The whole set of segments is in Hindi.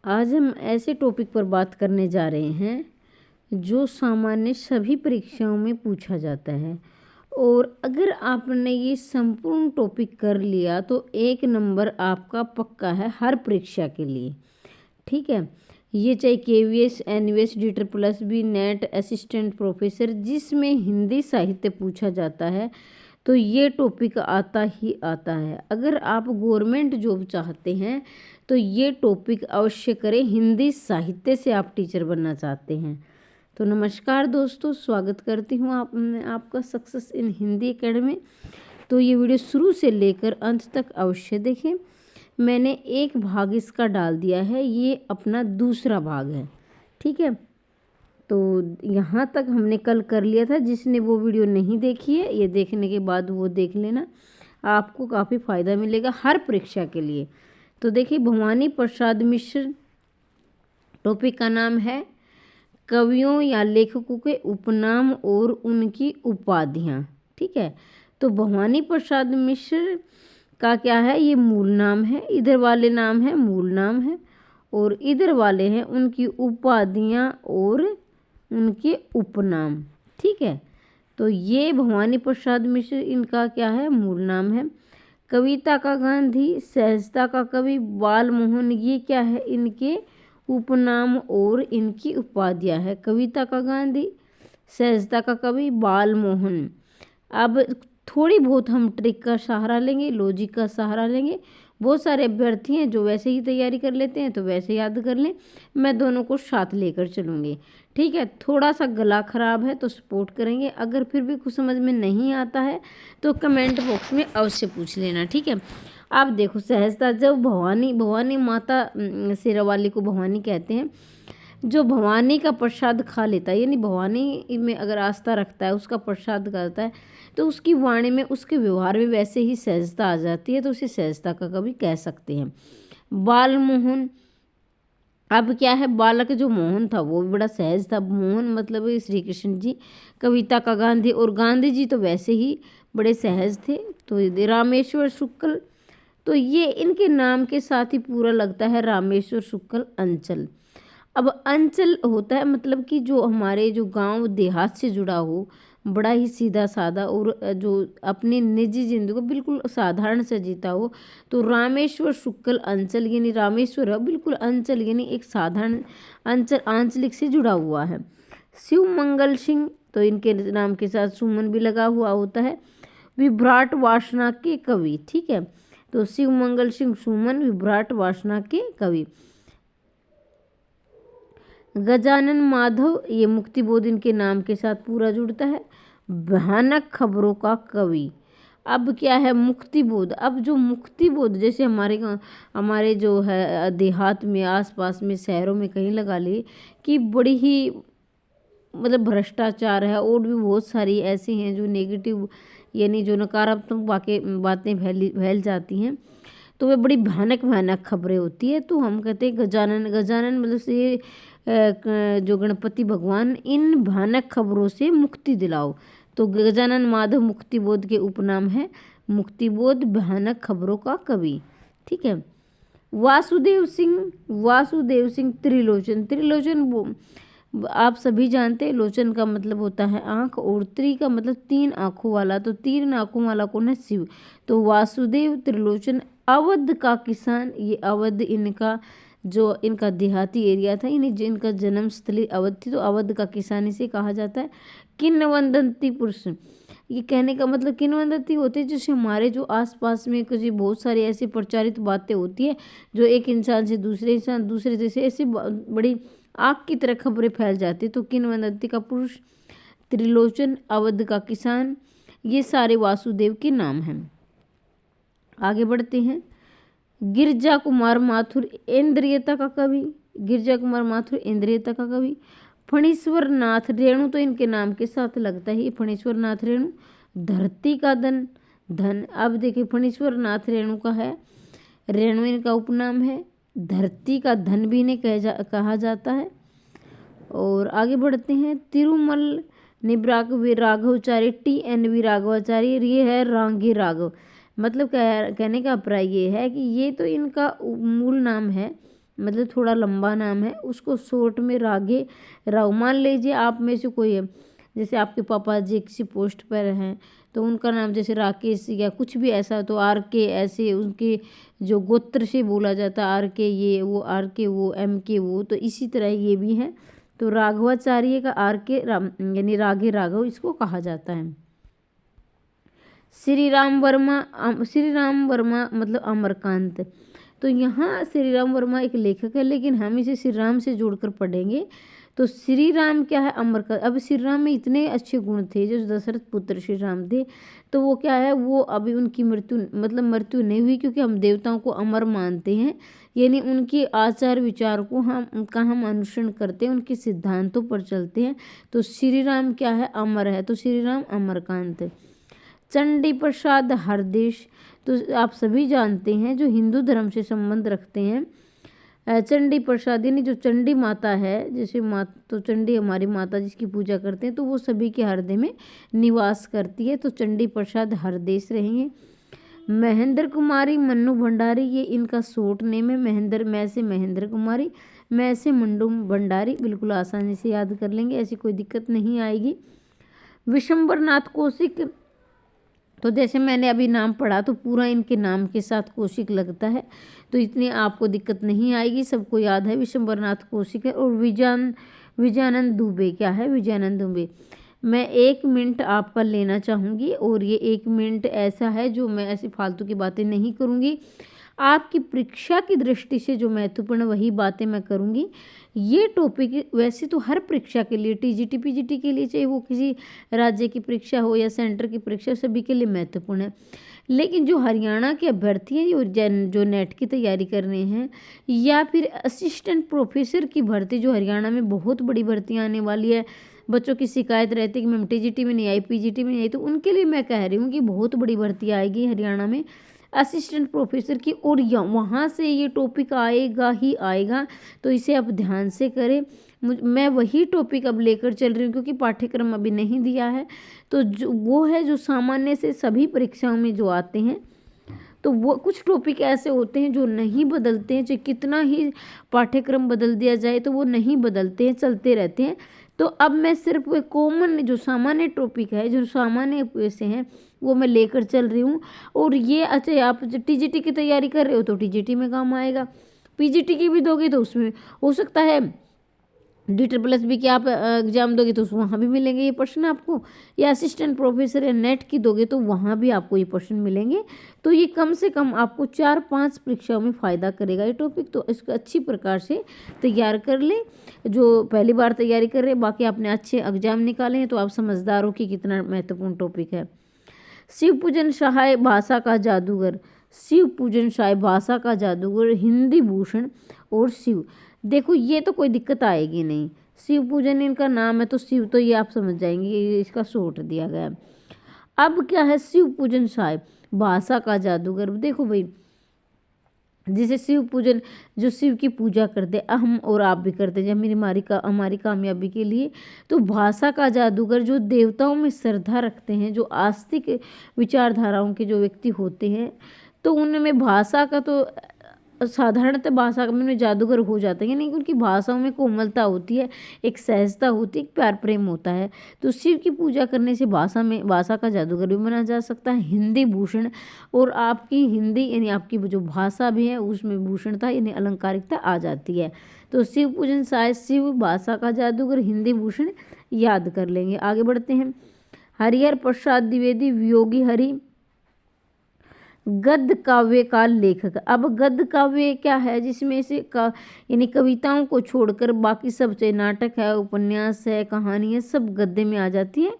आज हम ऐसे टॉपिक पर बात करने जा रहे हैं जो सामान्य सभी परीक्षाओं में पूछा जाता है और अगर आपने ये संपूर्ण टॉपिक कर लिया तो 1 नंबर आपका पक्का है हर परीक्षा के लिए। ठीक है, ये चाहे KVS, NVS, DSSB, net, assistant professor, जिसमें हिंदी साहित्य पूछा जाता है तो ये टॉपिक आता ही आता है। अगर आप गवर्नमेंट जॉब चाहते हैं तो ये टॉपिक अवश्य करें। हिंदी साहित्य से आप टीचर बनना चाहते हैं तो नमस्कार दोस्तों, स्वागत करती हूँ आपका सक्सेस इन हिंदी एकेडमी। तो ये वीडियो शुरू से लेकर अंत तक अवश्य देखें। मैंने एक भाग इसका डाल दिया है, ये अपना दूसरा भाग है। ठीक है, तो यहाँ तक हमने कल कर लिया था। जिसने वो वीडियो नहीं देखी है, ये देखने के बाद वो देख लेना, आपको काफ़ी फ़ायदा मिलेगा हर परीक्षा के लिए। तो देखिए, भवानी प्रसाद मिश्र, टॉपिक का नाम है कवियों या लेखकों के उपनाम और उनकी उपाधियाँ। ठीक है, तो भवानी प्रसाद मिश्र का क्या है, ये मूल नाम है, इधर वाले नाम है मूल नाम है और इधर वाले हैं उनकी उपाधियाँ और उनके उपनाम। ठीक है, तो ये भवानी प्रसाद मिश्र, इनका क्या है, मूल नाम है। कविता का गांधी, सहजता का कवि बाल मोहन, ये क्या है, इनके उपनाम और इनकी उपाधियाँ है। कविता का गांधी, सहजता का कवि बाल मोहन। अब थोड़ी बहुत हम ट्रिक का सहारा लेंगे, लॉजिक का सहारा लेंगे। बहुत सारे अभ्यर्थी हैं जो वैसे ही तैयारी कर लेते हैं, तो वैसे याद कर लें। मैं दोनों को साथ लेकर चलूँगी। ठीक है, थोड़ा सा गला ख़राब है तो सपोर्ट करेंगे। अगर फिर भी कुछ समझ में नहीं आता है तो कमेंट बॉक्स में अवश्य पूछ लेना। ठीक है, आप देखो, सहजता, जब भवानी माता शेरावाली को भवानी कहते हैं, जो भवानी का प्रसाद खा लेता है, यानी भवानी में अगर आस्था रखता है, उसका प्रसाद करता है, तो उसकी वाणी में, उसके व्यवहार में वैसे ही सहजता आ जाती है, तो उसे सहजता का कवि कह सकते हैं। बाल मोहन, अब क्या है, बालक जो मोहन था वो भी बड़ा सहज था। मोहन मतलब श्री कृष्ण जी। कविता का गांधी, और गांधी जी तो वैसे ही बड़े सहज थे। तो रामेश्वर शुक्ल, तो ये इनके नाम के साथ ही पूरा लगता है, रामेश्वर शुक्ल अंचल। अब अंचल होता है मतलब कि जो हमारे जो गांव देहात से जुड़ा हो, बड़ा ही सीधा साधा और जो अपनी निजी जिंदगी को बिल्कुल साधारण से जीता हो, तो रामेश्वर शुक्ल अंचल, यानी रामेश्वर है बिल्कुल, अंचल यानी एक साधारण अंचल, आंचलिक से जुड़ा हुआ है। शिव मंगल सिंह, तो इनके नाम के साथ सुमन भी लगा हुआ होता है। विभ्राट वासना के कवि। ठीक है, तो शिव मंगल सिंह सुमन, विभ्राट वासना के कवि। गजानन माधव, ये मुक्तिबोध इनके नाम के साथ पूरा जुड़ता है। भयानक खबरों का कवि। अब क्या है, मुक्तिबोध। अब जो मुक्तिबोध, जैसे हमारे जो है देहात में, आसपास में, शहरों में कहीं लगा लिए कि बड़ी ही मतलब भ्रष्टाचार है और भी बहुत सारी ऐसी हैं जो नेगेटिव, यानी जो नकारात्मक बातें फैल जाती हैं, तो वे बड़ी भयानक खबरें होती है। तो हम कहते हैं गजानन मतलब से जो गणपति भगवान, इन भयानक खबरों से मुक्ति दिलाओ। तो गजानन माधव मुक्तिबोध के उपनाम है। मुक्तिबोध भयानक खबरों का कवि। ठीक है, वासुदेव सिंह त्रिलोचन आप सभी जानते हैं, लोचन का मतलब होता है आँख और त्रि का मतलब 3 आँखों वाला, तो 3 आँखों वाला कौन है, शिव। तो वासुदेव त्रिलोचन, अवध का किसान, ये अवध इनका जो इनका देहाती एरिया था, यानी जिनका जन्म स्थली अवध थी, तो अवध का किसान इसे कहा जाता है। किन्वदंती पुरुष, ये कहने का मतलब किन्वदंती होते हैं जैसे हमारे जो आसपास में कुछ बहुत सारी ऐसी प्रचारित बातें होती है जो एक इंसान से दूसरे जैसे ऐसी बड़ी आग की तरह खबरें फैल जाती। तो किन्वदंती का पुरुष, त्रिलोचन, अवध का किसान, ये सारे वासुदेव के नाम हैं। आगे बढ़ते हैं। गिरजा कुमार माथुर, इंद्रियता का कवि। गिरजा कुमार माथुर इंद्रियता का कवि। फणीश्वर नाथ रेणु, तो इनके नाम के साथ लगता है फणीश्वर नाथ रेणु। धरती का धन। अब देखिए, फणीश्वर नाथ रेणु का है, रेणु इनका उपनाम है। धरती का धन भी इन्हें कहा जाता है। और आगे बढ़ते हैं। तिरुमल राघवाचार्य, TNV राघवाचार्य, ये है रांगी राघव। मतलब कहने का अभिप्राय ये है कि ये तो इनका मूल नाम है, मतलब थोड़ा लंबा नाम है, उसको शॉर्ट में राघे राव। मान लीजिए आप में से कोई है, जैसे आपके पापा जी किसी पोस्ट पर हैं तो उनका नाम जैसे राकेश या कुछ भी ऐसा, तो आर के, ऐसे उनके जो गोत्र से बोला जाता है, आर के ये वो, आर के वो, एम के वो, तो इसी तरह ये भी है। तो राघवाचार्य का आर के राम यानी राघे राघव इसको कहा जाता है। श्री राम वर्मा मतलब अमरकांत। तो यहाँ श्री राम वर्मा एक लेखक है, लेकिन हम इसे श्री राम से जोड़कर पढ़ेंगे। तो श्री राम क्या है, अमरकांत। अब श्री राम में इतने अच्छे गुण थे, जो दशरथ पुत्र श्री राम थे, तो वो क्या है, वो अभी उनकी मृत्यु नहीं हुई, क्योंकि हम देवताओं को अमर मानते हैं, यानी उनके आचार विचार को हम अनुसरण करते हैं, उनके सिद्धांतों पर चलते हैं। तो श्री राम क्या है, अमर है, तो श्री राम अमरकांत। चंडी प्रसाद हरदेश, तो आप सभी जानते हैं जो हिंदू धर्म से संबंध रखते हैं, चंडी प्रसाद यानी जो चंडी माता है, जैसे तो चंडी हमारी माता जिसकी पूजा करते हैं, तो वो सभी के हृदय में निवास करती है, तो चंडी प्रसाद हरदेश रहेंगे। महेंद्र कुमारी मन्नू भंडारी, ये इनका शॉर्ट नेम है। मैं से महेंद्र कुमारी, मैं से मंडू भंडारी, बिल्कुल आसानी से याद कर लेंगे, ऐसी कोई दिक्कत नहीं आएगी। विशंबर नाथ कौशिक, तो जैसे मैंने अभी नाम पढ़ा तो पूरा इनके नाम के साथ कौशिक लगता है, तो इतनी आपको दिक्कत नहीं आएगी, सबको याद है विशंबर नाथ कौशिक है। और विजयानंद दुबे क्या है, विजयानंद दुबे। मैं 1 मिनट आपका लेना चाहूँगी, और ये 1 मिनट ऐसा है जो मैं ऐसी फालतू की बातें नहीं करूँगी, आपकी परीक्षा की दृष्टि से जो महत्वपूर्ण वही बातें मैं करूँगी। ये टॉपिक वैसे तो हर परीक्षा के लिए, टीजीटी पीजीटी के लिए, चाहे वो किसी राज्य की परीक्षा हो या सेंटर की परीक्षा, सभी के लिए महत्वपूर्ण है। लेकिन जो हरियाणा के अभ्यर्थी हैं, जो नेट की तैयारी कर रहे हैं, या फिर असिस्टेंट प्रोफेसर की भर्ती, जो हरियाणा में बहुत बड़ी भर्तियाँ आने वाली है, बच्चों की शिकायत रहती है कि मैम टीजीटी में नहीं आई, पीजीटी में नहीं आई, तो उनके लिए मैं कह रही हूँ कि बहुत बड़ी भर्ती आएगी हरियाणा में असिस्टेंट प्रोफेसर की, और वहाँ से ये टॉपिक आएगा ही आएगा, तो इसे आप ध्यान से करें। मैं वही टॉपिक अब लेकर चल रही हूँ, क्योंकि पाठ्यक्रम अभी नहीं दिया है, तो वो है जो सामान्य से सभी परीक्षाओं में जो आते हैं, तो वो कुछ टॉपिक ऐसे होते हैं जो नहीं बदलते हैं, चाहे कितना ही पाठ्यक्रम बदल दिया जाए तो वो नहीं बदलते हैं, चलते रहते हैं। तो अब मैं सिर्फ कॉमन जो सामान्य टॉपिक है, जो सामान्य ऐसे हैं, वो मैं लेकर चल रही हूँ। और ये अच्छा, आप टीजीटी की तैयारी कर रहे हो तो टीजीटी में काम आएगा, पीजीटी की भी दोगे तो उसमें हो सकता है DSSB की आप एग्जाम दोगे तो वहाँ भी मिलेंगे ये प्रश्न आपको, या असिस्टेंट प्रोफेसर या नेट की दोगे तो वहाँ भी आपको ये प्रश्न मिलेंगे। तो ये कम से कम आपको 4-5 परीक्षाओं में फ़ायदा करेगा ये टॉपिक, तो इसको अच्छी प्रकार से तैयार कर लें। जो पहली बार तैयारी कर रहे हैं, बाकी आपने अच्छे एग्जाम निकाले हैं, तो आप समझदार हो कि कितना महत्वपूर्ण टॉपिक है। शिव पूजन सहाय भाषा का जादूगर, शिव पूजन सहाय भाषा का जादूगर, हिंदी भूषण और शिव। देखो ये तो कोई दिक्कत आएगी नहीं, शिव पूजन इनका नाम है, तो शिव तो ये आप समझ जाएंगे, ये इसका शॉर्ट दिया गया है। अब क्या है, शिव पूजन सहाय भाषा का जादूगर। देखो भाई, जैसे शिव पूजन, जो शिव की पूजा करते हम और आप भी करते हैं हमारी कामयाबी के लिए, तो भाषा का जादूगर जो देवताओं में श्रद्धा रखते हैं, जो आस्तिक विचारधाराओं के जो व्यक्ति होते हैं, तो उनमें भाषा का तो साधारणतः भाषा में जादूगर हो जाते हैं, नहीं, उनकी भाषाओं में कोमलता होती है, एक सहजता होती है, एक प्यार प्रेम होता है। तो शिव की पूजा करने से भाषा का जादूगर भी बना जा सकता है। हिंदी भूषण, और आपकी हिंदी यानी आपकी जो भाषा भी है उसमें भूषणता यानी अलंकारिकता आ जाती है। तो शिव पूजन शायद शिव, भाषा का जादूगर, हिंदी भूषण याद कर लेंगे। आगे बढ़ते हैं। हरिहर प्रसाद द्विवेदी वियोगी हरि, गद्य काव्य का लेखक। अब गद्य काव्य क्या है, जिसमें से यानी कविताओं को छोड़कर बाकी सब, चाहे नाटक है, उपन्यास है, कहानी है, सब गद्य में आ जाती है।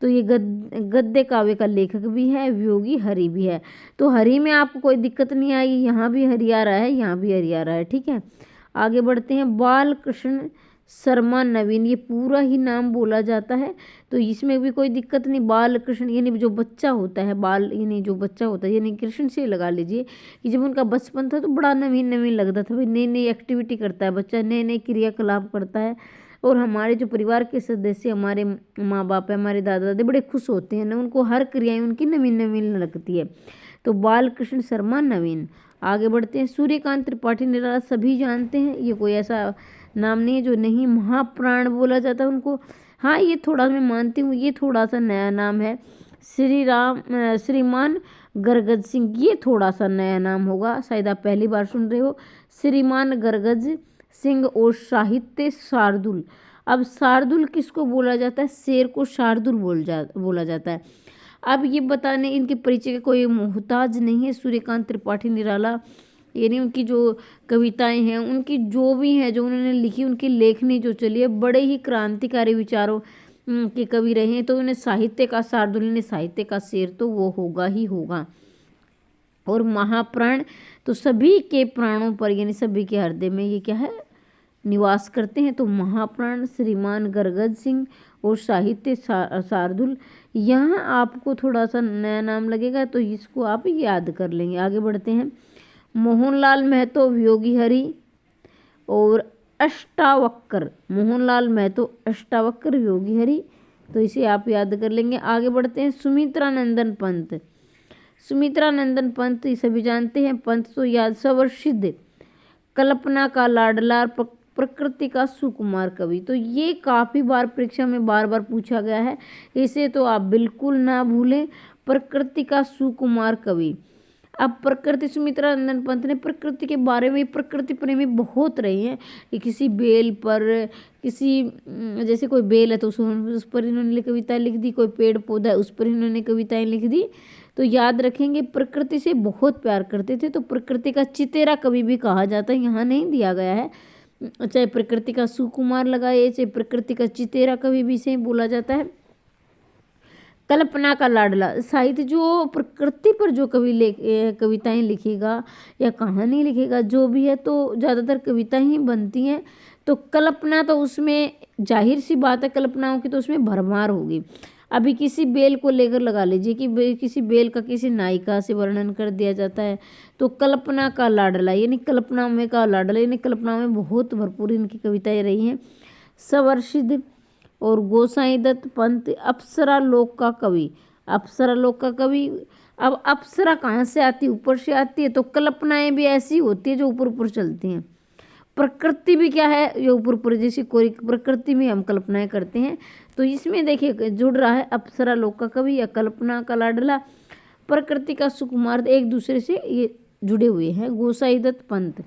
तो ये गद्य काव्य का लेखक भी है, वियोगी हरि भी है। तो हरि में आपको कोई दिक्कत नहीं आएगी, यहाँ भी हरि आ रहा है, यहाँ भी हरि आ रहा है, ठीक है। आगे बढ़ते हैं। बालकृष्ण शर्मा नवीन, ये पूरा ही नाम बोला जाता है, तो इसमें भी कोई दिक्कत नहीं। बालकृष्ण यानी जो बच्चा होता है, बाल यानी जो बच्चा होता है, यानी कृष्ण से लगा लीजिए कि जब उनका बचपन था तो बड़ा नवीन नवीन लगता था, भाई नई नई एक्टिविटी करता है बच्चा, नए नए क्रियाकलाप करता है। और हमारे जो परिवार के सदस्य, हमारे माँ बाप है, हमारे दादा दादी, बड़े खुश होते हैं ना, उनको हर क्रियाएँ उनकी नवीन नवीन लगती है। तो बालकृष्ण शर्मा नवीन। आगे बढ़ते हैं, सूर्यकांत त्रिपाठी निराला सभी जानते हैं, ये कोई ऐसा नाम नहीं है जो नहीं महाप्राण बोला जाता है उनको। हाँ, ये थोड़ा मैं मानती हूँ, ये थोड़ा सा नया नाम है। श्रीमान गरगज सिंह, ये थोड़ा सा नया नाम होगा, शायद आप पहली बार सुन रहे हो। श्रीमान गरगज सिंह और साहित्य शार्दुल। अब शार्दुल किसको बोला जाता है? शेर को शार्दुल बोला जाता है। अब ये बताने इनके परिचय का कोई मोहताज नहीं है। सूर्यकांत त्रिपाठी निराला यानी उनकी जो कविताएं हैं, उनकी जो भी हैं, जो उन्होंने लिखी, उनकी लेखनी जो चली है, बड़े ही क्रांतिकारी विचारों के कवि रहे हैं। तो उन्हें साहित्य का शार्दुल ने साहित्य का शेर तो वो होगा ही होगा। और महाप्राण तो सभी के प्राणों पर यानी सभी के हृदय में ये क्या है? निवास करते हैं। तो महाप्राण श्रीमान गरगज सिंह और साहित्य शार्दुल। यहाँ आपको थोड़ा सा नया नाम लगेगा तो इसको आप याद कर लेंगे। आगे बढ़ते हैं, मोहनलाल महतो वियोगी हरि और अष्टावक्र। मोहनलाल महतो अष्टावक्र वियोगी हरि, तो इसे आप याद कर लेंगे। आगे बढ़ते हैं, सुमित्रानंदन पंत। सुमित्रानंदन पंत ये सभी जानते हैं, पंत तो याद। सवर्षिद, कल्पना का लाडला, प्रकृति का सुकुमार कवि। तो ये काफ़ी बार परीक्षा में बार बार पूछा गया है, इसे तो आप बिल्कुल ना भूलें। प्रकृति का सुकुमार कवि। अब प्रकृति, सुमित्रानंदन पंत ने प्रकृति के बारे में, प्रकृति प्रेमी बहुत रहे हैं। ये किसी बेल पर, किसी जैसे कोई बेल है तो उस पर इन्होंने कविताएं लिख दी, कोई पेड़ पौधा है उस पर इन्होंने कविताएं लिख दी। तो याद रखेंगे, प्रकृति से बहुत प्यार करते थे। तो प्रकृति का चितेरा कवि भी कहा जाता है, यहाँ नहीं दिया गया है, चाहे प्रकृति का सुकुमार लगाए, चाहे प्रकृति का चितेरा कवि भी इसे बोला जाता है। कल्पना का लाडला, साहित्य जो प्रकृति पर जो कविताएं लिखेगा या कहानी लिखेगा जो भी है, तो ज़्यादातर कविताएं ही बनती हैं। तो कल्पना तो उसमें जाहिर सी बात है, कल्पनाओं की तो उसमें भरमार होगी। अभी किसी बेल को लेकर लगा लीजिए कि किसी बेल का किसी नायिका से वर्णन कर दिया जाता है, तो कल्पना का लाडला यानी कल्पना में का लाडला यानी कल्पना में बहुत भरपूर इनकी कविताएं रही हैं। सवर्षिद और गोसाई दत्त पंत, अप्सरा लोक का कवि। अप्सरा लोक का कवि। अब अप्सरा कहाँ से आती है? ऊपर से आती है। तो कल्पनाएं भी ऐसी होती है जो ऊपर ऊपर चलती हैं। प्रकृति भी क्या है? ये ऊपर ऊपर, जैसे कोई प्रकृति में हम कल्पनाएं करते हैं। तो इसमें देखिए जुड़ रहा है अप्सरा लोक का कवि या कल्पना का लाडला, प्रकृति का सुकुमार, एक दूसरे से ये जुड़े हुए हैं। गोसाई दत्त पंत।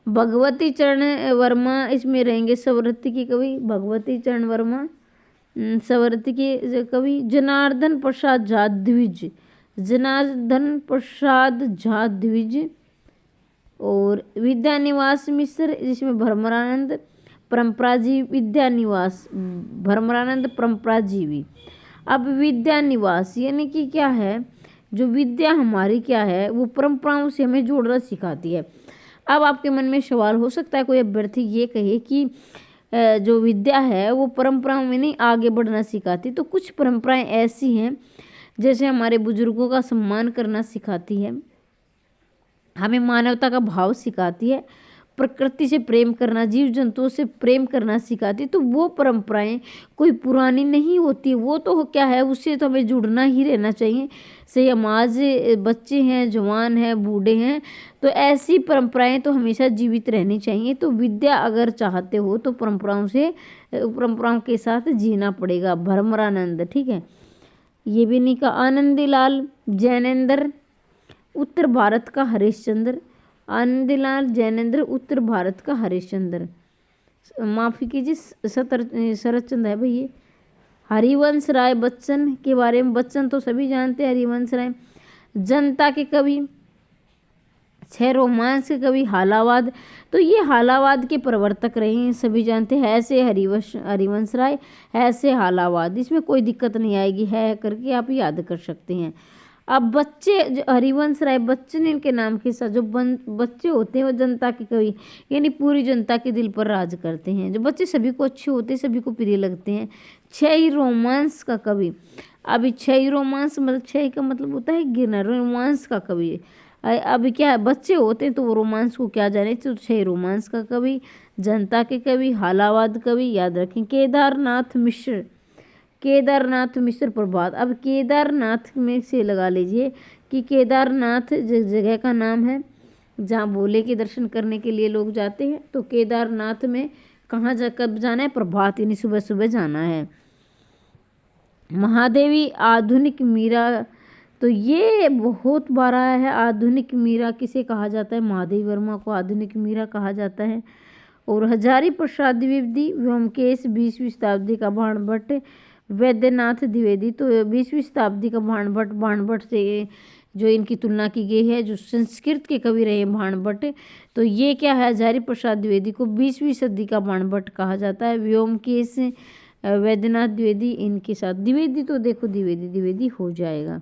भगवती चरण वर्मा इसमें रहेंगे सवर्ती के कवि। भगवती चरण वर्मा सवर्ती के कवि। जनार्दन प्रसाद झा द्विज। जनार्दन प्रसाद झा द्विज और विद्यानिवास मिश्र, जिसमें भ्रमरानंद परम्पराजीवी। विद्यानिवास भ्रमरानंद परम्पराजीवी। अब विद्यानिवास यानी कि क्या है? जो विद्या हमारी क्या है, वो परंपराओं से हमें जोड़ना सिखाती है। अब आपके मन में सवाल हो सकता है, कोई अभ्यर्थी ये कहे कि जो विद्या है वो परंपराओं में नहीं आगे बढ़ना सिखाती। तो कुछ परंपराएं ऐसी हैं जैसे हमारे बुजुर्गों का सम्मान करना सिखाती है, हमें मानवता का भाव सिखाती है, प्रकृति से प्रेम करना, जीव जंतुओं से प्रेम करना सिखाती है। तो वो परंपराएं कोई पुरानी नहीं होती, वो तो क्या है, उससे तो हमें जुड़ना ही रहना चाहिए। से हम आज बच्चे हैं, जवान हैं, बूढ़े हैं, तो ऐसी परंपराएं तो हमेशा जीवित रहनी चाहिए। तो विद्या अगर चाहते हो तो परंपराओं के साथ जीना पड़ेगा। भ्रमरानंद, ठीक है, ये भी नहीं कहा। आनंदीलाल जैनेन्द्र उत्तर भारत का हरिश्चंद्र। आनंदीलाल जैनेन्द्र उत्तर भारत का हरिश्चंद्र, माफ़ी कीजिए शरतचंद्र है भाई ये। हरिवंश राय बच्चन के बारे में, बच्चन तो सभी जानते हैं, हरिवंश राय। जनता के कवि, 6 रोमांस के कवि। हालावाद, तो ये हालावाद के प्रवर्तक रहे हैं, सभी जानते हैं। ऐसे हरिवंश राय, ऐसे हालावाद, इसमें कोई दिक्कत नहीं आएगी, है करके आप याद कर सकते हैं। अब बच्चे, जो हरिवंश राय बच्चन इनके नाम के साथ जो बच्चे होते हैं वो जनता के कवि यानी पूरी जनता के दिल पर राज करते हैं। जो बच्चे सभी को अच्छे होते हैं, सभी को प्रिय लगते हैं। 6 रोमांस का कवि। अभी 6 रोमांस मतलब 6 का मतलब होता है गिरना, रोमांस का कवि। अभी क्या है, बच्चे होते हैं तो वो रोमांस को क्या जाने, तो 6 रोमांस का कवि, जनता के कवि, हालावाद कवि, याद रखें। केदारनाथ मिश्र, केदारनाथ मिश्र प्रभात। अब केदारनाथ में से लगा लीजिए कि केदारनाथ जगह का नाम है जहाँ भोले के दर्शन करने के लिए लोग जाते हैं। तो केदारनाथ में कहाँ कब जाना है? प्रभात, यानी सुबह सुबह जाना है। महादेवी आधुनिक मीरा, तो ये बहुत बार आया है। आधुनिक मीरा किसे कहा जाता है? महादेवी वर्मा को आधुनिक मीरा कहा जाता है। और हजारी प्रसाद द्विवेदी, व्योमकेश 20वीं शताब्दी का बाणभट्ट, वैद्यनाथ द्विवेदी, तो 20वीं शताब्दी का बाणभट्ट से जो इनकी तुलना की गई है, जो संस्कृत के कवि रहे बाणभट्ट, तो ये क्या है? हजारी प्रसाद द्विवेदी को 20वीं सदी का बाणभट्ट कहा जाता है। व्योमकेश वैद्यनाथ द्विवेदी, इनके साथ द्विवेदी, तो देखो द्विवेदी हो जाएगा।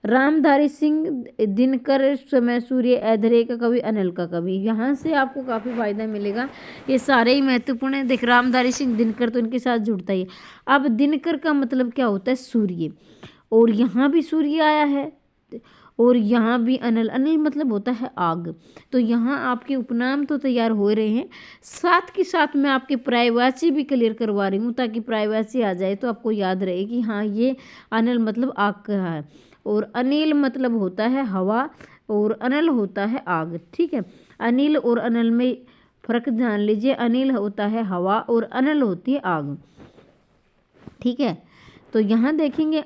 रामधारी सिंह दिनकर, समय सूर्य, ऐधरे का कवि, अनल का कवि। यहाँ से आपको काफ़ी फायदा मिलेगा, ये सारे ही महत्वपूर्ण है। देख, रामधारी सिंह दिनकर तो इनके साथ जुड़ता ही है। अब दिनकर का मतलब क्या होता है? सूर्य, और यहाँ भी सूर्य आया है और यहाँ भी अनल मतलब होता है आग। तो यहाँ आपके उपनाम तो तैयार हो रहे हैं, साथ के साथ मैं आपके पर्यायवाची भी क्लियर करवा रही हूँ, ताकि पर्यायवाची आ जाए तो आपको याद रहे कि हाँ ये अनल मतलब आग का है, और अनिल मतलब होता है हवा, और अनल होता है आग। ठीक है, अनिल और अनल में फर्क जान लीजिए। अनिल होता है हवा और अनल होती है आग। ठीक है, तो यहाँ देखेंगे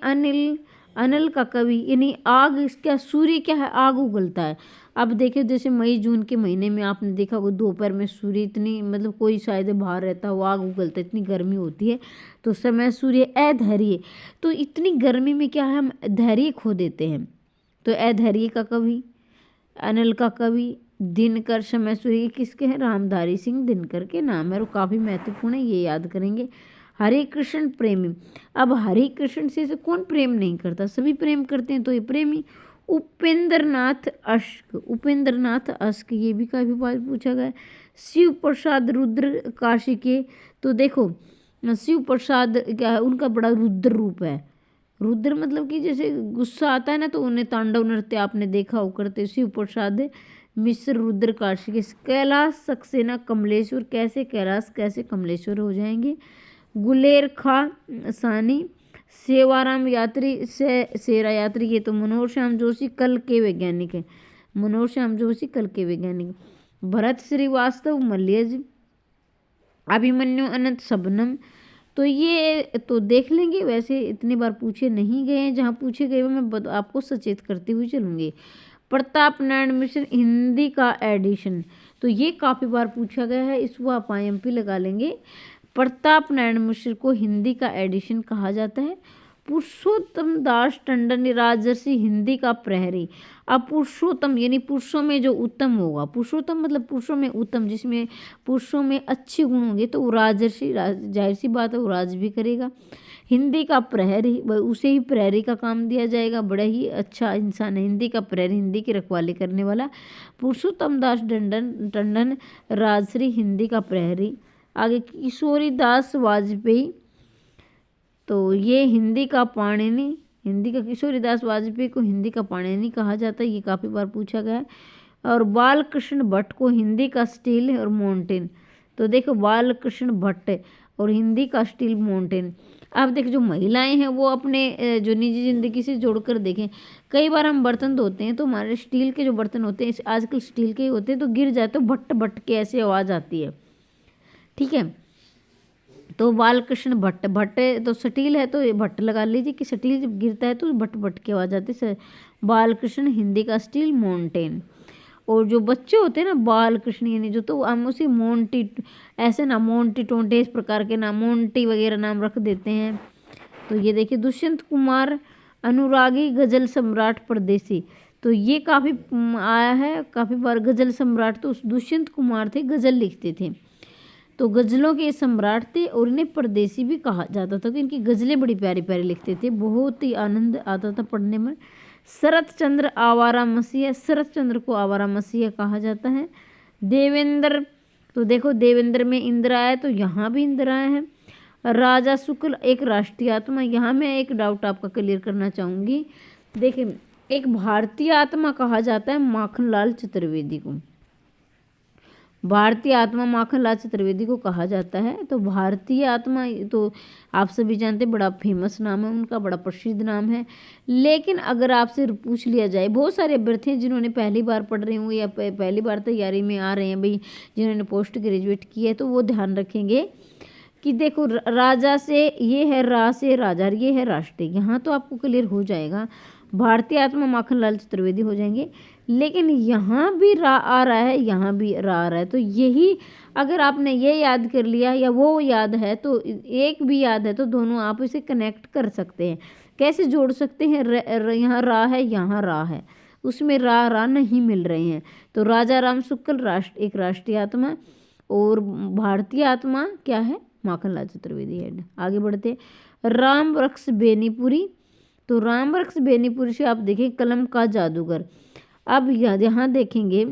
अनल का कवि, यानी आग, इसका सूर्य क्या है? आग उगलता है। अब देखिए, जैसे मई जून के महीने में आपने देखा होगा दोपहर में सूर्य इतनी, मतलब कोई शायद बाहर रहता हो, आग उगलता है, इतनी गर्मी होती है, तो समय सूर्य अधैर्य। तो इतनी गर्मी में क्या है? हम धैर्य खो देते हैं। तो अधैर्य का कवि, अनल का कवि, दिनकर, समय सूर्य किसके हैं? रामधारी सिंह दिनकर के नाम है, और काफ़ी महत्वपूर्ण है, ये याद करेंगे। हरे कृष्ण प्रेमी। अब हरे कृष्ण से कौन प्रेम नहीं करता? सभी प्रेम करते हैं, तो ये प्रेमी। उपेंद्रनाथ अश्क, ये भी काफ़ी बार पूछा गया है। शिव प्रसाद रुद्र काशी के, तो देखो शिव प्रसाद क्या है? उनका बड़ा रुद्र रूप है। रुद्र मतलब कि जैसे गुस्सा आता है ना, तो उन्हें तांडव नृत्य आपने देखा हो करते। शिव प्रसाद मिश्र रुद्र काशी के। कैलाश सक्सेना कमलेश्वर, कैसे कैलाश कैसे कमलेश्वर हो जाएंगे? गुलेर खा सानी, सेवाराम यात्री सेरा यात्री, ये तो मनोहर श्याम जोशी कल के वैज्ञानिक हैं। मनोहर श्याम जोशी कल के वैज्ञानिक। भरत श्रीवास्तव मल्यज, अभिमन्यु अनंत शबनम, तो ये तो देख लेंगे। वैसे इतनी बार पूछे नहीं गए हैं, जहाँ पूछे गए वो मैं आपको सचेत करती हुई चलूँगी। प्रताप नारायण मिश्र हिंदी का एडिशन, तो ये काफ़ी बार पूछा गया है, इसको आप IMP लगा लेंगे। प्रताप नारायण मिश्र को हिंदी का एडिशन कहा जाता है। पुरुषोत्तम दास टंडन राजर्षि हिंदी का प्रहरी। अब पुरुषोत्तम यानी पुरुषों में जो उत्तम होगा, पुरुषोत्तम मतलब पुरुषों में उत्तम, जिसमें पुरुषों में अच्छे गुण होंगे, तो वो राजर्षि, जाहिर सी बात है वो राज भी करेगा। हिंदी का प्रहरी, उसे ही प्रहरी का काम दिया जाएगा, बड़ा ही अच्छा इंसान है हिंदी का प्रहरी, हिंदी की रखवाली करने वाला। पुरुषोत्तम दास टंडन राजश्री हिंदी का प्रहरी। आगे किशोरी दास वाजपेयी, तो ये हिंदी का पाणिनि, हिंदी का किशोरी दास वाजपेयी को हिंदी का पाणिनि कहा जाता है, ये काफ़ी बार पूछा गया है। और बालकृष्ण भट्ट को हिंदी का स्टील और माउंटेन, तो देखो बालकृष्ण भट्ट और हिंदी का स्टील माउंटेन। अब देखो जो महिलाएं हैं वो अपने जो निजी ज़िंदगी से जोड़कर देखें। कई बार हम बर्तन धोते हैं तो हमारे स्टील के जो बर्तन होते हैं, आजकल स्टील के ही होते हैं, तो गिर जाए तो भट्ट भट्ट के ऐसी आवाज़ आती है। ठीक है, तो बालकृष्ण भट्ट, तो स्टील है तो ये भट्ट लगा लीजिए कि स्टील जब गिरता है तो भट्ट भट्ट की आवाज़ आती है। बालकृष्ण हिंदी का स्टील माउंटेन। और जो बच्चे होते हैं ना बालकृष्ण, यानी जो, तो हम उसे मोंटी, ऐसे ना मोंटी टोंटे, इस प्रकार के नाम, मोंटी वगैरह नाम रख देते हैं। तो ये देखिए दुष्यंत कुमार अनुरागी गज़ल सम्राट परदेसी, तो ये काफ़ी आया है काफ़ी बार। गज़ल सम्राट तो दुष्यंत कुमार थे, गज़ल लिखते थे, तो गज़लों के सम्राट थे, और इन्हें परदेसी भी कहा जाता था, तो इनकी गज़लें बड़ी प्यारी प्यारी लिखते थे, बहुत ही आनंद आता था पढ़ने में। शरत चंद्र आवारा मसीहा, शरत चंद्र को आवारा मसीहा कहा जाता है। देवेंद्र, तो देखो देवेंद्र में इंद्र आया, तो यहाँ भी इंद्र आया है। राजा शुक्ल एक राष्ट्रीय आत्मा, यहाँ मैं एक डाउट आपका क्लियर करना चाहूँगी। देखिए, एक भारतीय आत्मा कहा जाता है माखनलाल चतुर्वेदी को, भारतीय आत्मा माखनलाल चतुर्वेदी को कहा जाता है। तो भारतीय आत्मा तो आप सभी जानते हैं, बड़ा फेमस नाम है उनका, बड़ा प्रसिद्ध नाम है। लेकिन अगर आपसे पूछ लिया जाए, बहुत सारे अभ्यर्थी हैं जिन्होंने पहली बार पढ़ रहे होंगे या पहली बार तैयारी में आ रहे हैं भाई, जिन्होंने पोस्ट ग्रेजुएट की है, तो वो ध्यान रखेंगे कि देखो राजा से ये है, रा से राजा, ये है राष्ट्रीय, यहाँ तो आपको क्लियर हो जाएगा। भारतीय आत्मा माखनलाल चतुर्वेदी हो जाएंगे। लेकिन यहाँ भी रा आ रहा है, यहाँ भी रा आ रहा है, तो यही अगर आपने ये याद कर लिया या वो याद है, तो एक भी याद है, तो दोनों आप इसे कनेक्ट कर सकते हैं। कैसे जोड़ सकते हैं? यहाँ रा है, यहाँ रा है, उसमें रा रा नहीं मिल रहे हैं। तो राजा राम शुक्ल एक राष्ट्रीय आत्मा, और भारतीय आत्मा क्या है? माखनलाल चतुर्वेदी है। आगे बढ़ते, राम वृक्ष बेनीपुरी। तो राम वृक्ष बेनीपुरी से आप देखें कलम का जादूगर। अब यहाँ देखेंगे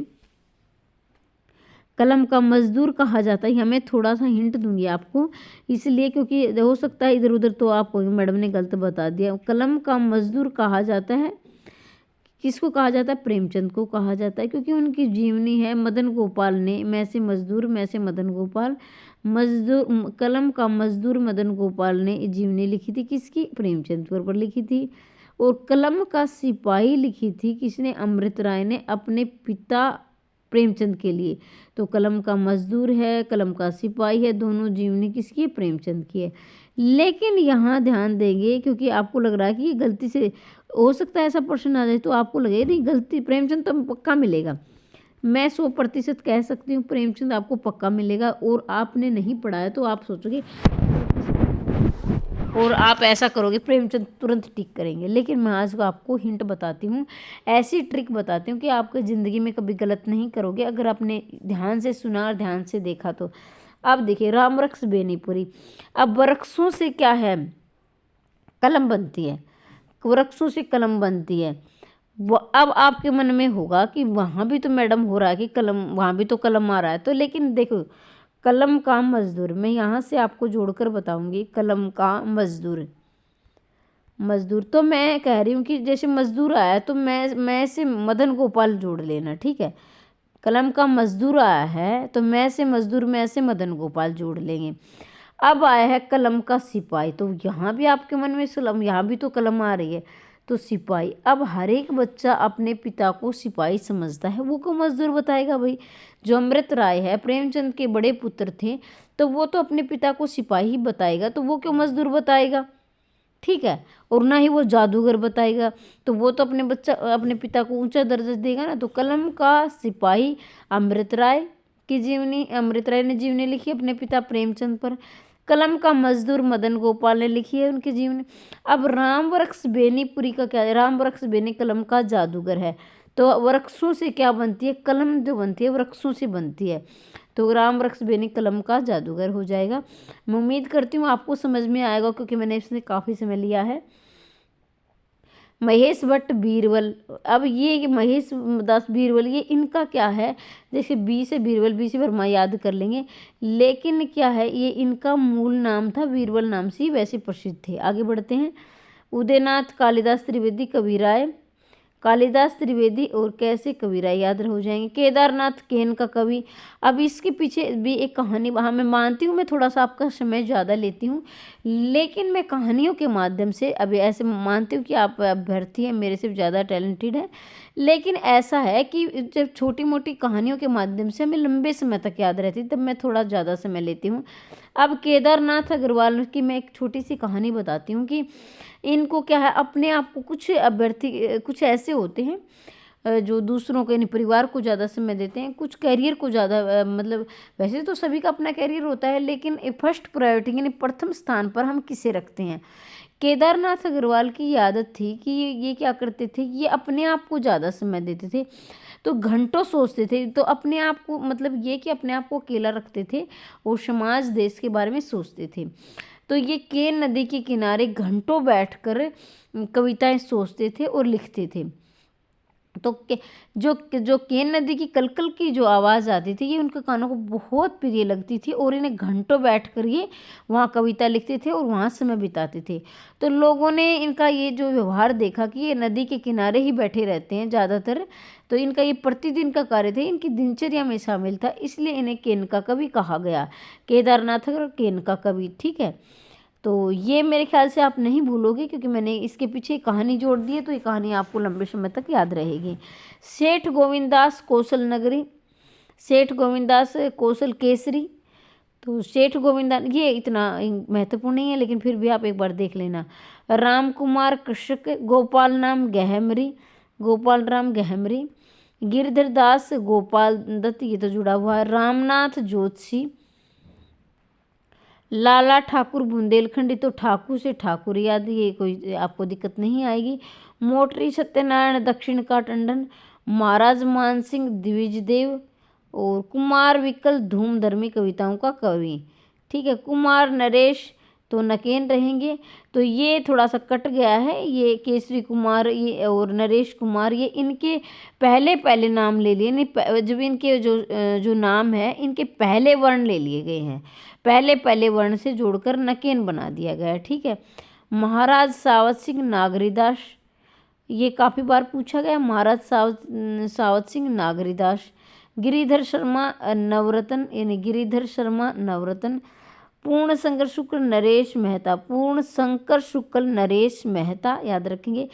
कलम का मजदूर कहा जाता है। मैं थोड़ा सा हिंट दूंगी आपको, इसलिए क्योंकि हो सकता है इधर उधर तो आपको मैडम ने गलत बता दिया। कलम का मजदूर कहा जाता है, किसको कहा जाता है? प्रेमचंद को कहा जाता है, क्योंकि उनकी जीवनी है मदन गोपाल ने, मैं से मजदूर, मैं से मदन गोपाल, मजदूर कलम का मजदूर मदन गोपाल ने जीवनी लिखी थी, किसकी? प्रेमचंद पर लिखी थी। और कलम का सिपाही लिखी थी किसने? अमृत राय ने, अपने पिता प्रेमचंद के लिए। तो कलम का मजदूर है, कलम का सिपाही है, दोनों जीवनी किसकी है? प्रेमचंद की है। लेकिन यहाँ ध्यान देंगे, क्योंकि आपको लग रहा है कि ये गलती से हो सकता है ऐसा प्रश्न आ जाए, तो आपको लगे नहीं गलती, प्रेमचंद तो पक्का मिलेगा। मैं 100% कह सकती हूँ प्रेमचंद आपको पक्का मिलेगा। और आपने नहीं पढ़ा है तो आप सोचोगे और आप ऐसा करोगे प्रेमचंद तुरंत टिक करेंगे। लेकिन मैं आज आपको हिंट बताती हूँ, ऐसी ट्रिक बताती हूँ कि आपकी ज़िंदगी में कभी गलत नहीं करोगे अगर आपने ध्यान से सुना और ध्यान से देखा तो। अब देखिए राम वृक्ष बेनीपुरी। अब वृक्षों से क्या है? कलम बनती है, वृक्षों से कलम बनती है। अब आपके मन में होगा कि वहाँ भी तो मैडम हो रहा है कि कलम, वहाँ भी तो कलम आ रहा है, तो लेकिन देखो कलम का मजदूर, मैं यहाँ से आपको जोड़कर बताऊंगी। कलम का मजदूर, मजदूर तो मैं कह रही हूँ कि जैसे मजदूर आया तो मैं से मदन गोपाल जोड़ लेना, ठीक है। कलम का मजदूर आया है तो मैं से मजदूर, मैं से मदन गोपाल जोड़ लेंगे। अब आया है कलम का सिपाही, तो यहाँ भी आपके मन में कलम, यहाँ भी तो कलम आ रही है, तो सिपाही। अब हर एक बच्चा अपने पिता को सिपाही समझता है, वो क्यों मजदूर बताएगा भाई? जो अमृत राय है प्रेमचंद के बड़े पुत्र थे, तो वो तो अपने पिता को सिपाही बताएगा, तो वो क्यों मजदूर बताएगा? ठीक है। और ना ही वो जादूगर बताएगा, तो वो तो अपने पिता को ऊंचा दर्जा देगा ना। तो कलम का सिपाही अमृत राय की जीवनी, अमृत राय ने जीवनी लिखी अपने पिता प्रेमचंद पर। कलम का मजदूर मदन गोपाल ने लिखी है उनकी जीवनी। अब राम वृक्ष बेनीपुरी का क्या है? राम वृक्ष बेनी कलम का जादूगर है। तो वृक्षों से क्या बनती है? कलम जो बनती है वृक्षों से बनती है, तो राम वृक्ष बेनी कलम का जादूगर हो जाएगा। मैं उम्मीद करती हूँ आपको समझ में आएगा, क्योंकि मैंने इसमें काफ़ी समय लिया है। महेश भट्ट बीरबल। अब ये महेश दास बीरबल, ये इनका क्या है? जैसे बी से बीरबल, बी से वर्मा याद कर लेंगे, लेकिन क्या है, ये इनका मूल नाम था, बीरबल नाम से ही वैसे प्रसिद्ध थे। आगे बढ़ते हैं। उदयनाथ कालिदास त्रिवेदी कबीराय, कालिदास त्रिवेदी और कैसे कबीराय याद हो जाएंगे। केदारनाथ केन का कवि। अब इसके पीछे भी एक कहानी, वहाँ मैं मानती हूँ मैं थोड़ा सा आपका समय ज़्यादा लेती हूँ, लेकिन मैं कहानियों के माध्यम से अभी ऐसे मानती हूँ कि आप अभ्यर्थी हैं, मेरे से ज़्यादा टैलेंटेड हैं, लेकिन ऐसा है कि जब छोटी मोटी कहानियों के माध्यम से हमें लंबे समय तक याद रहती तब मैं थोड़ा ज़्यादा समय लेती हूँ। अब केदारनाथ अग्रवाल की मैं एक छोटी सी कहानी बताती हूँ कि इनको क्या है, अपने आप को, कुछ अभ्यर्थी कुछ ऐसे होते हैं जो दूसरों के, यानी परिवार को ज़्यादा समय देते हैं, कुछ कैरियर को ज़्यादा, मतलब वैसे तो सभी का अपना कैरियर होता है, लेकिन फर्स्ट प्रायोरिटी यानी प्रथम स्थान पर हम किसे रखते हैं। केदारनाथ अग्रवाल की ये आदत थी कि ये क्या करते थे, ये अपने आप को ज़्यादा समय देते थे, तो घंटों सोचते थे, तो अपने आप को, मतलब ये कि अपने आप को अकेला रखते थे और समाज देश के बारे में सोचते थे। तो ये केन नदी के किनारे घंटों बैठकर कविताएं सोचते थे और लिखते थे। तो जो जो केन नदी की कलकल की जो आवाज़ आती थी ये उनके कानों को बहुत प्रिय लगती थी और इन्हें घंटों बैठ कर ये वहाँ कविता लिखते थे और वहाँ समय बिताते थे। तो लोगों ने इनका ये जो व्यवहार देखा कि ये नदी के किनारे ही बैठे रहते हैं ज़्यादातर, तो इनका ये प्रतिदिन का कार्य था, इनकी दिनचर्या में शामिल था, इसलिए इन्हें केन का कवि कहा गया। केदारनाथ और केन का कवि, ठीक है। तो ये मेरे ख्याल से आप नहीं भूलोगे क्योंकि मैंने इसके पीछे एक कहानी जोड़ दी है, तो ये कहानी आपको लंबे समय तक याद रहेगी। सेठ गोविंदास कौशल नगरी, सेठ गोविंदास कौशल केसरी। तो सेठ गोविंदास ये इतना महत्वपूर्ण नहीं है, लेकिन फिर भी आप एक बार देख लेना। राम कुमार कृषक, गोपाल नाम गहमरी, गोपाल राम गहमरी। गिरधर दास गोपाल दत्त, ये तो जुड़ा हुआ है। रामनाथ जोशी, लाला ठाकुर बुंदेलखंडी, तो ठाकुर से ठाकुर याद, ये कोई आपको दिक्कत नहीं आएगी। मोटरी सत्यनारायण दक्षिण का टंडन, महाराज मान सिंह द्विजदेव और कुमार विकल धूमधर्मी कविताओं का कवि, ठीक है। कुमार नरेश तो नकेन रहेंगे, तो ये थोड़ा सा कट गया है, ये केसरी कुमार ये और नरेश कुमार ये इनके पहले पहले नाम ले लिए, नहीं जब इनके जो नाम है इनके पहले वर्ण ले लिए गए हैं, पहले पहले वर्ण से जोड़कर नकेन बना दिया गया है, ठीक है। महाराज सावत सिंह नागरीदास, ये काफ़ी बार पूछा गया, महाराज सावत सिंह नागरीदास। गिरिधर शर्मा नवरत्न, यानी गिरिधर शर्मा नवरत्न। पूर्ण शंकर शुक्ल नरेश मेहता, पूर्ण शंकर शुक्ल नरेश मेहता, याद रखेंगे।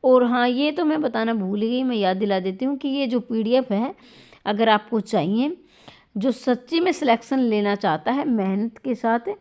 और हाँ, ये तो मैं बताना भूल गई, मैं याद दिला देती हूँ कि ये जो PDF है, अगर आपको चाहिए, जो सच्ची में सिलेक्शन लेना चाहता है मेहनत के साथ,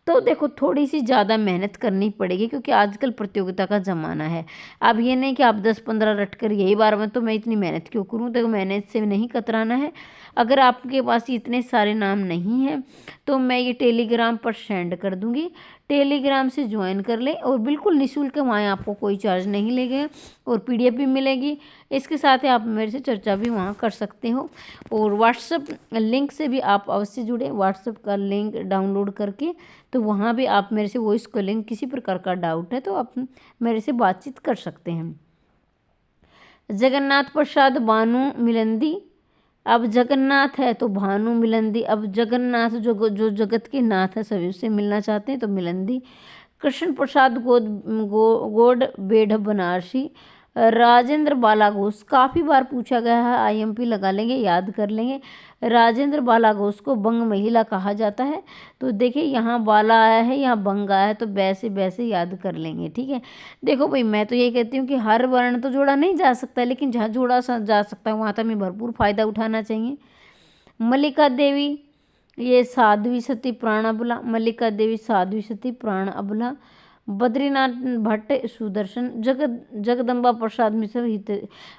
तो देखो थोड़ी सी ज़्यादा मेहनत करनी पड़ेगी क्योंकि आजकल प्रतियोगिता का ज़माना है। अब ये नहीं कि आप 10-15 रट कर यही बार में तो मैं इतनी मेहनत क्यों करूँ, देखो मेहनत से नहीं कतराना है। अगर आपके पास इतने सारे नाम नहीं हैं तो मैं ये टेलीग्राम पर सेंड कर दूँगी, टेलीग्राम से ज्वाइन कर लें और बिल्कुल निःशुल्क, वहाँ आपको कोई चार्ज नहीं लगेगा और PDF भी मिलेगी। इसके साथ ही आप मेरे से चर्चा भी वहाँ कर सकते हो और व्हाट्सएप लिंक से भी आप अवश्य जुड़े, व्हाट्सएप का लिंक डाउनलोड करके, तो वहाँ भी आप मेरे से वॉइस कॉलिंग, किसी प्रकार का डाउट है तो आप मेरे से बातचीत कर सकते हैं। जगन्नाथ प्रसाद भानु मिलंदी, अब जगन्नाथ है तो भानु मिलंदी, अब जगन्नाथ जो जगत के नाथ है सभी उससे मिलना चाहते हैं तो मिलंदी। कृष्ण प्रसाद गोड बेढ़ बनारसी। राजेंद्र बाला घोष, काफ़ी बार पूछा गया है, IMP लगा लेंगे, याद कर लेंगे। राजेंद्र बाला घोष को बंग महिला कहा जाता है, तो देखिए यहाँ बाला आया है, यहाँ बंग आया है, तो वैसे वैसे याद कर लेंगे, ठीक है। देखो भाई, मैं तो ये कहती हूँ कि हर वर्ण तो जोड़ा नहीं जा सकता, लेकिन जहाँ जोड़ा जा सकता है वहाँ तो हमें भरपूर फ़ायदा उठाना चाहिए। मल्लिका देवी, ये साध्वी सती प्राण अबला, मल्लिका देवी साध्वी सती प्राण अबला। बद्रीनाथ भट्ट सुदर्शन। जगदम्बा प्रसाद मिश्र हित।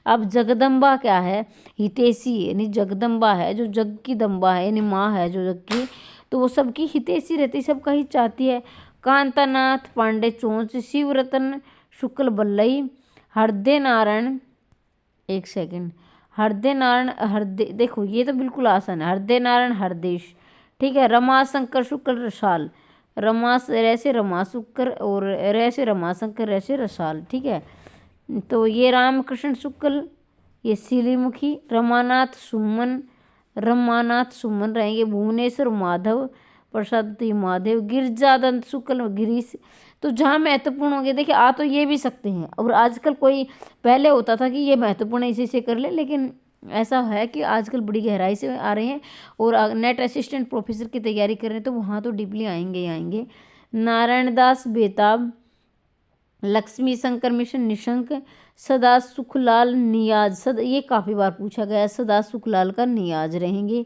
अब जगदम्बा क्या है, हितैषी, यानी जगदम्बा है जो जग की दम्बा है, यानी माँ है जो जग की, तो वो सबकी हितैषी रहती, सबका ही चाहती है। कांतानाथ पांडे चोंच। शिवरतन शुक्ल बल्लई। हृदय नारायण, एक सेकंड, हृदय नारायण देखो ये तो बिल्कुल आसान है, हृदय नारायण हरदेश, ठीक है। रमाशंकर शुक्ल रसाल, रैसे रमाशंकर और रैसे रमाशंकर रैसे रसाल, ठीक है। तो ये रामकृष्ण शुक्ल, ये सिलीमुखी। रमानाथ सुमन रहेंगे। भुवनेश्वर माधव प्रसाद माधव। गिरजादंत शुक्ल गिरीश। तो जहाँ महत्वपूर्ण हो गए, देखिए आ तो ये भी सकते हैं, और आजकल कोई पहले होता था कि ये महत्वपूर्ण है इसी से कर ले, लेकिन ऐसा है कि आजकल बड़ी गहराई से आ रहे हैं और नेट असिस्टेंट प्रोफेसर की तैयारी कर रहे हैं, तो वहाँ तो डीपली आएंगे ही आएंगे। नारायण दास बेताब। लक्ष्मी शंकर मिशन निशंक। सदा सुखलाल नियाज, ये काफ़ी बार पूछा गया है, सदा सुखलाल का नियाज रहेंगे।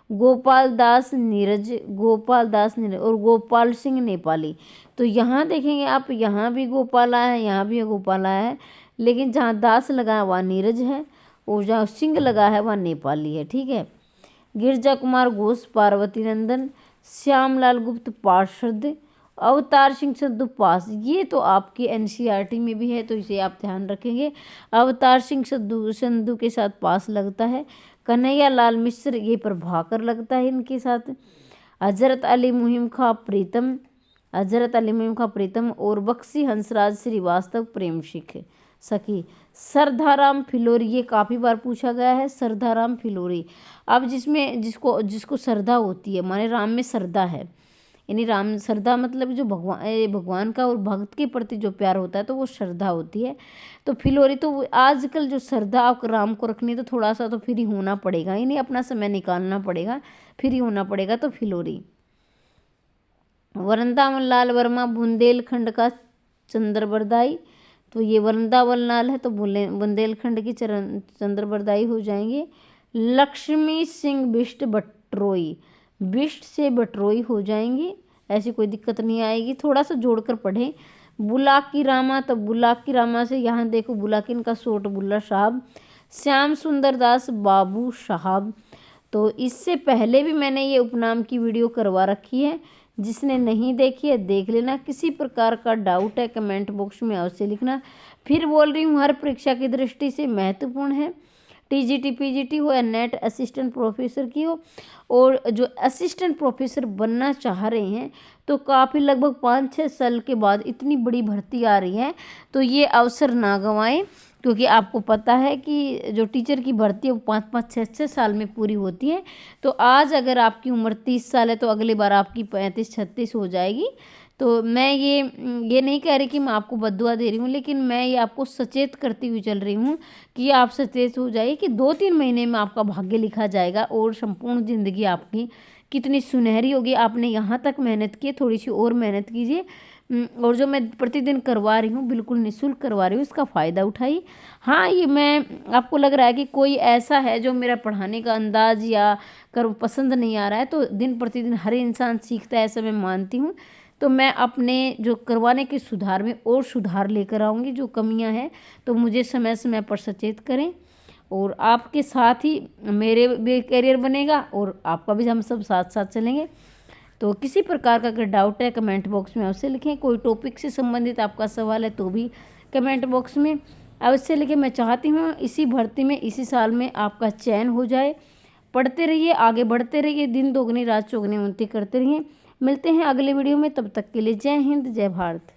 गोपाल दास नीरज और गोपाल सिंह नेपाली। तो यहाँ देखेंगे आप, यहाँ भी गोपाल आया है, यहाँ भी गोपाल आया है, लेकिन जहाँ दास लगा है वहाँ नीरज है और जहाँ सिंह लगा है वहाँ नेपाली है, ठीक है। गिरजा कुमार घोष पार्वती नंदन। श्यामलाल गुप्त पार्षद। अवतार सिंह संधू पास, ये तो आपके NCERT में भी है, तो इसे आप ध्यान रखेंगे। अवतार सिंह संधू के साथ पास लगता है। कन्हैया लाल मिश्र, ये प्रभाकर लगता है इनके साथ। हजरत अली मुहिम खां प्रीतम और बख्शी हंसराज श्रीवास्तव प्रेम सखी। सरधाराम फिलोरी, ये काफ़ी बार पूछा गया है, सरधाराम फिलोरी। अब जिसमें जिसको जिसको श्रद्धा होती है, माने राम में श्रद्धा है, यानी राम श्रद्धा मतलब जो भगवान का और भक्त के प्रति जो प्यार होता है तो वो श्रद्धा होती है। तो फिलोरी, तो आजकल जो श्रद्धा आप राम को रखनी है तो थोड़ा सा तो फ्री होना पड़ेगा, यानी अपना समय निकालना पड़ेगा, फ्री होना पड़ेगा, तो फिलोरी। वृंदावन लाल वर्मा, बुंदेलखंड का चंद्रबरदाई, तो ये वृंदावन लाल है तो बुंदेलखंड की चंद्रबरदाई हो जाएंगे। लक्ष्मी सिंह बिष्ट बट्रोई, बिष्ट से बट्रोई हो जाएंगी, ऐसी कोई दिक्कत नहीं आएगी, थोड़ा सा जोड़कर पढ़ें। बुलाकी रामा, तो बुलाकी रामा से यहाँ देखो बुलाकिन का सोट बुल्ला साहब, श्याम सुंदर दास बाबू साहब। तो इससे पहले भी मैंने ये उपनाम की वीडियो करवा रखी है, जिसने नहीं देखी है देख लेना। किसी प्रकार का डाउट है कमेंट बॉक्स में अवश्य लिखना। फिर बोल रही हूँ, हर परीक्षा की दृष्टि से महत्वपूर्ण है, टीजीटी पीजीटी हो या नेट असिस्टेंट प्रोफेसर की हो। और जो असिस्टेंट प्रोफेसर बनना चाह रहे हैं तो काफ़ी लगभग 5-6 साल के बाद इतनी बड़ी भर्ती आ रही है, तो ये अवसर ना गंवाएं, क्योंकि आपको पता है कि जो टीचर की भर्ती है वो 5-5, 6-6 साल में पूरी होती है। तो आज अगर आपकी उम्र 30 साल है तो अगली बार आपकी 35-36 हो जाएगी। तो मैं ये नहीं कह रही कि मैं आपको बद्दुआ दे रही हूँ, लेकिन मैं ये आपको सचेत करती हुई चल रही हूँ कि आप सचेत हो जाइए कि 2-3 महीने में आपका भाग्य लिखा जाएगा और संपूर्ण ज़िंदगी आपकी कितनी सुनहरी होगी। आपने यहाँ तक मेहनत की है, थोड़ी सी और मेहनत कीजिए। और जो मैं प्रतिदिन करवा रही हूँ, बिल्कुल निःशुल्क करवा रही हूँ, इसका फ़ायदा उठाइए। हाँ, ये मैं आपको लग रहा है कि कोई ऐसा है जो मेरा पढ़ाने का अंदाज या कर पसंद नहीं आ रहा है, तो दिन प्रतिदिन हर इंसान सीखता है, ऐसा मैं मानती हूँ। तो मैं अपने जो करवाने के सुधार में और सुधार लेकर आऊँगी, जो कमियाँ हैं तो मुझे समय समय पर सचेत करें, और आपके साथ ही मेरे भी करियर बनेगा और आपका भी, हम सब साथ साथ चलेंगे। तो किसी प्रकार का अगर डाउट है कमेंट बॉक्स में अवश्य लिखें। कोई टॉपिक से संबंधित आपका सवाल है तो भी कमेंट बॉक्स में अवश्य लिखें। मैं चाहती हूँ इसी भर्ती में इसी साल में आपका चयन हो जाए। पढ़ते रहिए, आगे बढ़ते रहिए, दिन दोगुनी रात चौगुनी उन्नति करते रहिए। मिलते हैं अगले वीडियो में, तब तक के लिए जय हिंद, जय भारत।